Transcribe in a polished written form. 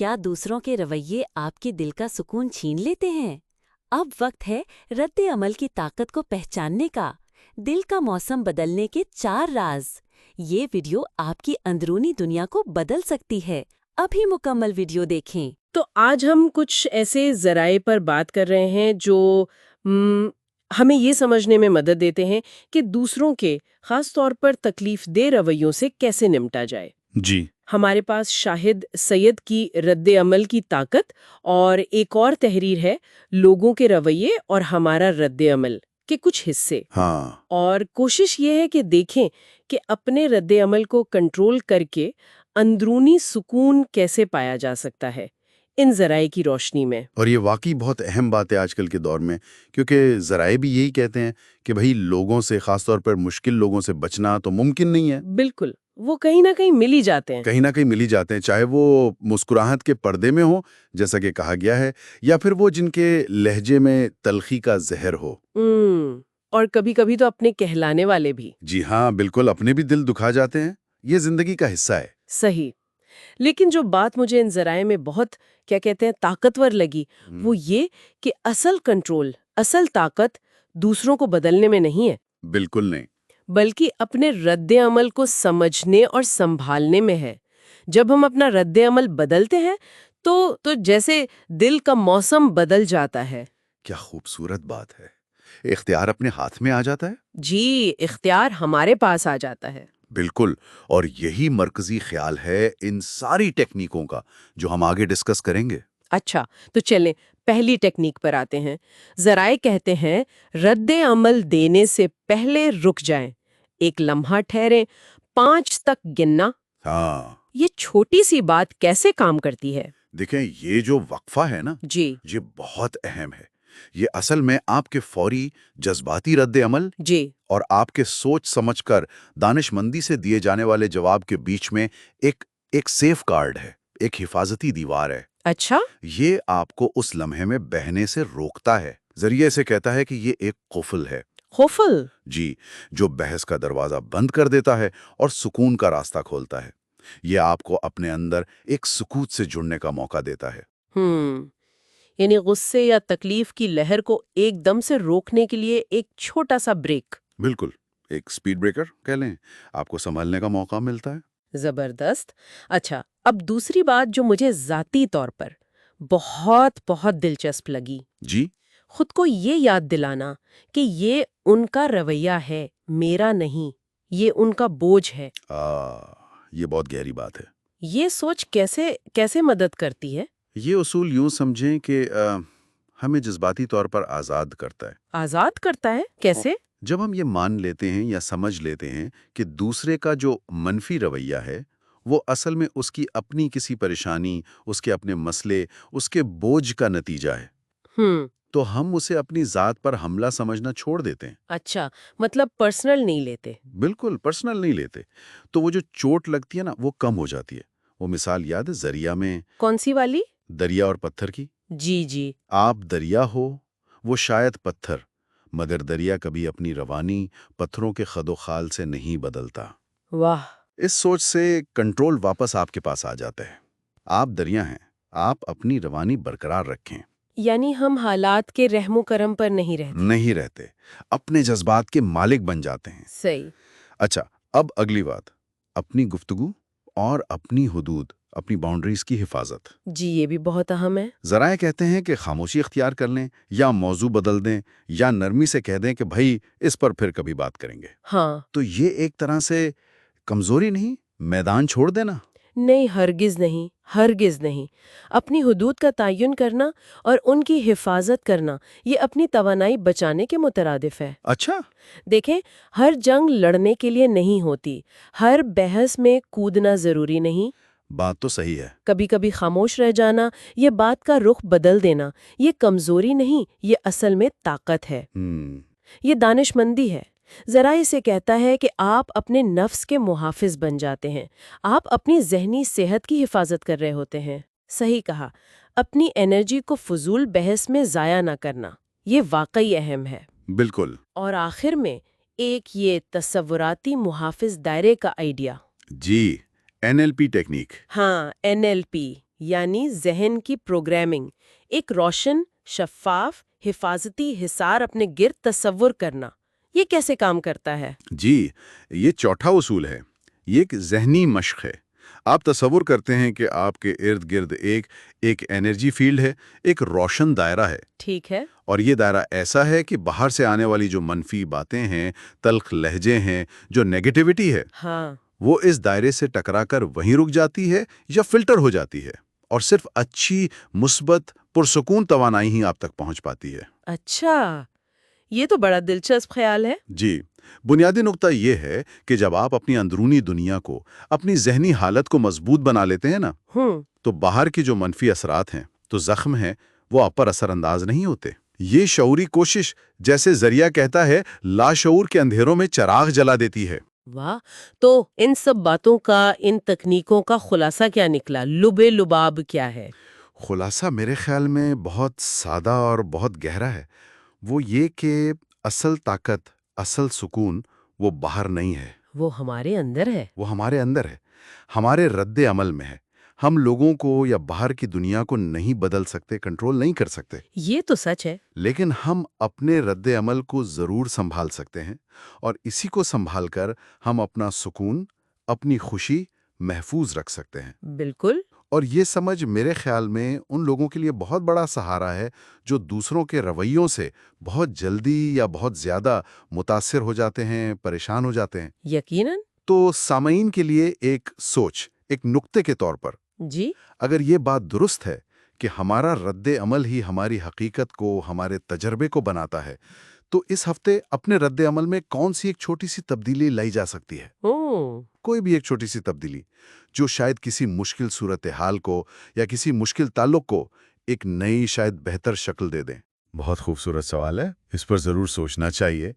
کیا دوسروں کے رویے آپ کے دل کا سکون چھین لیتے ہیں؟ اب وقت ہے رد عمل کی طاقت کو پہچاننے کا۔ دل کا موسم بدلنے کے 4 راز۔ یہ ویڈیو آپ کی اندرونی دنیا کو بدل سکتی ہے۔ ابھی مکمل ویڈیو دیکھیں۔ تو آج ہم کچھ ایسے ذرائع پر بات کر رہے ہیں جو ہمیں یہ سمجھنے میں مدد دیتے ہیں کہ دوسروں کے خاص طور پر تکلیف دہ رویوں سے کیسے نمٹا جائے۔ جی، ہمارے پاس شاہد سید کی رد عمل کی طاقت اور ایک اور تحریر ہے لوگوں کے رویے اور ہمارا رد عمل کے کچھ حصے۔ ہاں، اور کوشش یہ ہے کہ دیکھیں کہ اپنے رد عمل کو کنٹرول کر کے اندرونی سکون کیسے پایا جا سکتا ہے ان ذرائع کی روشنی میں۔ اور یہ واقعی بہت اہم بات ہے آج کل کے دور میں، کیونکہ ذرائع بھی یہی کہتے ہیں کہ بھئی لوگوں سے، خاص طور پر مشکل لوگوں سے بچنا تو ممکن نہیں ہے۔ بالکل، وہ کہیں نہ کہیں مل ہی جاتے ہیں۔ کہیں نہ کہیں مل ہی جاتے ہیں، چاہے وہ مسکراہٹ کے پردے میں ہوں جیسا کہ کہا گیا ہے، یا پھر وہ جن کے لہجے میں تلخی کا زہر ہو۔ اور کبھی کبھی تو اپنے کہلانے والے بھی۔ جی ہاں، بالکل، اپنے بھی دل دکھا جاتے ہیں۔ یہ زندگی کا حصہ ہے۔ صحیح۔ لیکن جو بات مجھے ان ذرائع میں بہت طاقتور لگی وہ یہ کہ اصل کنٹرول، اصل طاقت دوسروں کو بدلنے میں نہیں ہے، بالکل نہیں، بلکہ اپنے رد عمل کو سمجھنے اور سنبھالنے میں ہے۔ جب ہم اپنا رد عمل بدلتے ہیں تو جیسے دل کا موسم بدل جاتا ہے۔ کیا خوبصورت بات ہے۔ اختیار اپنے ہاتھ میں آ جاتا ہے۔ جی، اختیار ہمارے پاس آ جاتا ہے۔ بالکل، اور یہی مرکزی خیال ہے ان ساری ٹیکنیکوں کا جو ہم آگے ڈسکس کریں گے۔ اچھا، تو چلیں پہلی ٹیکنیک پر آتے ہیں۔ ذرائع کہتے ہیں رد عمل دینے سے پہلے رک جائیں، ایک لمحہ ٹھہریں، 5 تک گننا۔ ہاں، یہ چھوٹی سی بات کیسے کام کرتی ہے؟ دیکھیں، یہ جو وقفہ ہے نا، جی یہ بہت اہم ہے۔ یہ اصل میں آپ کے فوری جذباتی رد عمل جی اور آپ کے سوچ سمجھ کر دانش مندی سے دیے جانے والے جواب کے بیچ میں ایک سیف گارڈ ہے، ایک حفاظتی دیوار ہے۔ اچھا، یہ آپ کو اس لمحے میں بہنے سے روکتا ہے۔ ذریعے سے کہتا ہے کہ یہ ایک قفل ہے، قفل۔ جی، جو بحث کا دروازہ بند کر دیتا ہے اور سکون کا راستہ کھولتا ہے۔ یہ آپ کو اپنے اندر ایک سکوت سے جڑنے کا موقع دیتا ہے۔ یعنی غصے یا تکلیف کی لہر کو ایک دم سے روکنے کے لیے ایک چھوٹا سا بریک۔ بالکل، ایک سپیڈ بریکر کہہ لیں، آپ کو سنبھلنے کا موقع ملتا ہے۔ زبردست۔ اچھا، اب دوسری بات جو مجھے ذاتی طور پر بہت بہت دلچسپ لگی، جی، خود کو یہ یاد دلانا کہ یہ ان کا رویہ ہے، میرا نہیں، یہ ان کا بوجھ ہے۔ یہ بہت گہری بات ہے۔ یہ سوچ کیسے مدد کرتی ہے؟ یہ اصول یوں سمجھیں کہ ہمیں جذباتی طور پر آزاد کرتا ہے۔ آزاد کرتا ہے؟ کیسے؟ جب ہم یہ مان لیتے ہیں یا سمجھ لیتے ہیں کہ دوسرے کا جو منفی رویہ ہے وہ اصل میں اس کی اپنی کسی پریشانی، اس کے اپنے مسئلے، اس کے بوجھ کا نتیجہ ہے، تو ہم اسے اپنی ذات پر حملہ سمجھنا چھوڑ دیتے ہیں۔ اچھا، مطلب پرسنل نہیں لیتے۔ بالکل پرسنل نہیں لیتے، تو وہ جو چوٹ لگتی ہے نا وہ کم ہو جاتی ہے۔ وہ مثال یاد ہے دریا میں؟ کون سی والی؟ دریا اور پتھر کی۔ جی جی۔ آپ دریا ہو، وہ شاید پتھر، مگر دریا کبھی اپنی روانی پتھروں کے خد و خال سے نہیں بدلتا۔ واہ! اس سوچ سے کنٹرول واپس آپ کے پاس آ جاتا ہے۔ آپ دریا ہیں، آپ اپنی روانی برقرار رکھیں۔ یعنی ہم حالات کے رحم و کرم پر نہیں رہتے، اپنے جذبات کے مالک بن جاتے ہیں۔ صحیح۔ اچھا، اب اگلی بات، اپنی گفتگو اور اپنی حدود، اپنی باؤنڈریز کی حفاظت۔ جی، یہ بھی بہت اہم ہے۔ ذرائع کہتے ہیں کہ خاموشی اختیار کر لیں، یا موضوع بدل دیں، یا نرمی سے کہہ دیں کہ بھائی اس پر پھر کبھی بات کریں گے۔ ہاں، تو یہ ایک طرح سے کمزوری نہیں، میدان چھوڑ دینا۔ نہیں، ہرگز نہیں، ہرگز نہیں۔ اپنی حدود کا تعین کرنا اور ان کی حفاظت کرنا، یہ اپنی توانائی بچانے کے مترادف ہے۔ اچھا، دیکھیں، ہر جنگ لڑنے کے لیے نہیں ہوتی، ہر بحث میں کودنا ضروری نہیں۔ بات تو صحیح ہے۔ کبھی کبھی خاموش رہ جانا، یہ بات کا رخ بدل دینا، یہ کمزوری نہیں، یہ اصل میں طاقت ہے، یہ دانش مندی ہے۔ ذرائع سے کہتا ہے کہ آپ اپنے نفس کے محافظ بن جاتے ہیں، آپ اپنی ذہنی صحت کی حفاظت کر رہے ہوتے ہیں۔ صحیح کہا، اپنی انرجی کو فضول بحث میں ضائع نہ کرنا، یہ واقعی اہم ہے۔ بالکل۔ اور آخر میں ایک یہ تصوراتی محافظ دائرے کا آئیڈیا۔ جی، NLP ٹیکنیک۔ ہاں، NLP، یعنی ذہن کی پروگرامنگ، ایک روشن، شفاف، حفاظتی حصار اپنے گرد تصور کرنا، یہ کیسے کام کرتا ہے؟ جی، یہ چوتھا اصول ہے۔ یہ ایک ذہنی مشق ہے۔ آپ تصور کرتے ہیں کہ آپ کے ارد گرد ایک انرجی فیلڈ ہے، ایک روشن دائرہ ہے، ٹھیک ہے۔ اور یہ دائرہ ایسا ہے کہ باہر سے آنے والی جو منفی باتیں ہیں، تلخ لہجے ہیں، جو نیگیٹیوٹی ہے، ہاں، وہ اس دائرے سے ٹکرا کر وہیں رک جاتی ہے یا فلٹر ہو جاتی ہے، اور صرف اچھی، مثبت، پرسکون توانائی ہی آپ تک پہنچ پاتی ہے۔ اچھا، یہ تو بڑا دلچسپ خیال ہے۔ جی، بنیادی نقطہ یہ ہے کہ جب آپ اپنی اندرونی دنیا کو، اپنی ذہنی حالت کو مضبوط بنا لیتے ہیں نا، تو باہر کی جو منفی اثرات ہیں، تو زخم ہیں، وہ آپ پر اثر انداز نہیں ہوتے۔ یہ شعوری کوشش، جیسے ذریعہ کہتا ہے، لاشعور کے اندھیروں میں چراغ جلا دیتی ہے۔ واہ، تو ان سب باتوں کا، ان تکنیکوں کا خلاصہ کیا نکلا؟ لب لباب کیا ہے؟ خلاصہ میرے خیال میں بہت سادہ اور بہت گہرا ہے۔ وہ یہ کہ اصل طاقت، اصل سکون وہ باہر نہیں ہے، وہ ہمارے اندر ہے۔ وہ ہمارے اندر ہے، ہمارے رد عمل میں ہے۔ ہم لوگوں کو یا باہر کی دنیا کو نہیں بدل سکتے، کنٹرول نہیں کر سکتے، یہ تو سچ ہے۔ لیکن ہم اپنے رد عمل کو ضرور سنبھال سکتے ہیں، اور اسی کو سنبھال کر ہم اپنا سکون، اپنی خوشی محفوظ رکھ سکتے ہیں۔ بالکل۔ اور یہ سمجھ میرے خیال میں ان لوگوں کے لیے بہت بڑا سہارا ہے جو دوسروں کے رویوں سے بہت جلدی یا بہت زیادہ متاثر ہو جاتے ہیں، پریشان ہو جاتے ہیں۔ یقیناً۔ تو سامعین کے لیے ایک سوچ، ایک نقطے کے طور پر، جی۔ اگر یہ بات درست ہے کہ ہمارا رد عمل ہی ہماری حقیقت کو، ہمارے تجربے کو بناتا ہے، تو اس ہفتے اپنے رد عمل میں کون سی ایک چھوٹی سی تبدیلی لائی جا سکتی ہے؟ کوئی بھی ایک چھوٹی سی تبدیلی جو شاید کسی مشکل صورتحال کو یا کسی مشکل تعلق کو ایک نئی، شاید بہتر شکل دے دیں۔ بہت خوبصورت سوال ہے، اس پر ضرور سوچنا چاہیے۔